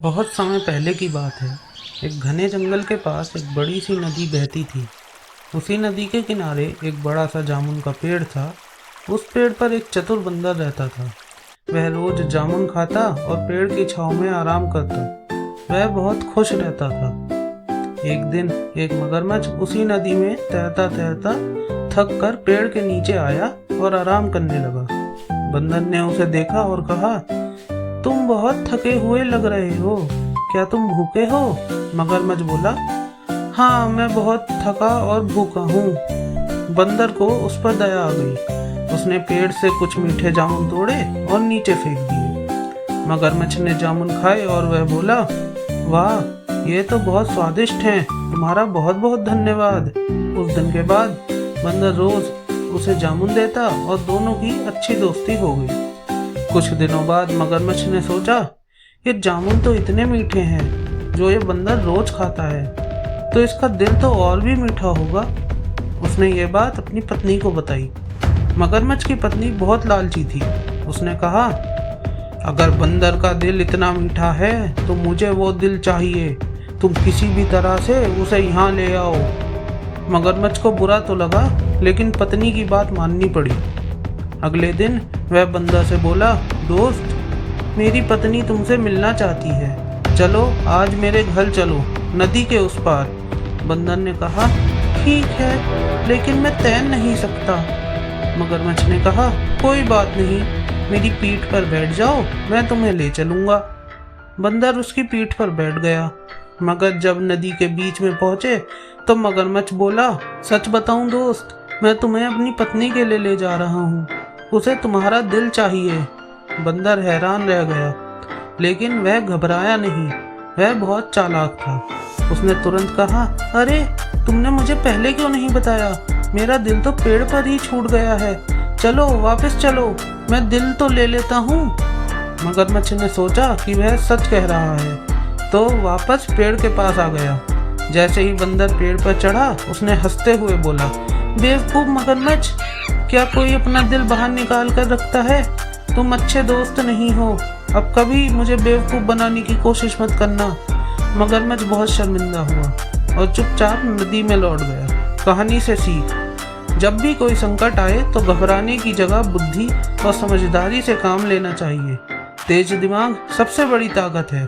बहुत समय पहले की बात है। एक घने जंगल के पास एक बड़ी सी नदी बहती थी। उसी नदी के किनारे एक बड़ा सा जामुन का पेड़ था। उस पेड़ पर एक चतुर बंदर रहता था। वह रोज जामुन खाता और पेड़ की छांव में आराम करता। वह बहुत खुश रहता था। एक दिन एक मगरमच्छ उसी नदी में तैरता तैरता थक कर पेड़ के नीचे आया और आराम करने लगा। बंदर ने उसे देखा और कहा, तुम बहुत थके हुए लग रहे हो, क्या तुम भूखे हो? मगरमच्छ बोला, हाँ मैं बहुत थका और भूखा हूँ। बंदर को उस पर दया आ गई। उसने पेड़ से कुछ मीठे जामुन तोड़े और नीचे फेंक दिए। मगरमच्छ ने जामुन खाए और वह बोला, वाह ये तो बहुत स्वादिष्ट हैं, तुम्हारा बहुत बहुत धन्यवाद। उस दिन के बाद बंदर रोज उसे जामुन देता और दोनों की अच्छी दोस्ती हो गई। कुछ दिनों बाद मगरमच्छ ने सोचा, ये जामुन तो इतने मीठे हैं जो ये बंदर रोज खाता है, तो इसका दिल तो और भी मीठा होगा। उसने ये बात अपनी पत्नी को बताई। मगरमच्छ की पत्नी बहुत लालची थी। उसने कहा, अगर बंदर का दिल इतना मीठा है तो मुझे वो दिल चाहिए। तुम किसी भी तरह से उसे यहाँ ले आओ। मगरमच्छ को बुरा तो लगा, लेकिन पत्नी की बात माननी पड़ी। अगले दिन वह बंदर से बोला, दोस्त मेरी पत्नी तुमसे मिलना चाहती है, चलो आज मेरे घर चलो, नदी के उस पार। बंदर ने कहा, ठीक है लेकिन मैं तैर नहीं सकता। मगरमच्छ ने कहा, कोई बात नहीं, मेरी पीठ पर बैठ जाओ, मैं तुम्हें ले चलूंगा। बंदर उसकी पीठ पर बैठ गया। मगर जब नदी के बीच में पहुंचे तो मगरमच्छ बोला, सच बताऊं दोस्त, मैं तुम्हें अपनी पत्नी के लिए ले जा रहा हूँ, उसे तुम्हारा दिल चाहिए। बंदर हैरान रह गया, लेकिन वह घबराया नहीं। वह बहुत चालाक था। उसने तुरंत कहा, अरे तुमने मुझे पहले क्यों नहीं बताया? मेरा दिल तो पेड़ पर ही छूट गया है। चलो वापस चलो, मैं दिल तो ले लेता हूँ। मगरमच्छ ने सोचा कि वह सच कह रहा है, तो वापस पेड़ के पास आ गया। जैसे ही बंदर पेड़ पर चढ़ा, उसने हंसते हुए बोला, बेवकूफ मगरमच्छ, क्या कोई अपना दिल बाहर निकाल कर रखता है? तुम अच्छे दोस्त नहीं हो, अब कभी मुझे बेवकूफ बनाने की कोशिश मत करना। मगरमच्छ बहुत शर्मिंदा हुआ और चुपचाप नदी में लौट गया। कहानी से सीख, जब भी कोई संकट आए तो घबराने की जगह बुद्धि और समझदारी से काम लेना चाहिए। तेज दिमाग सबसे बड़ी ताकत है।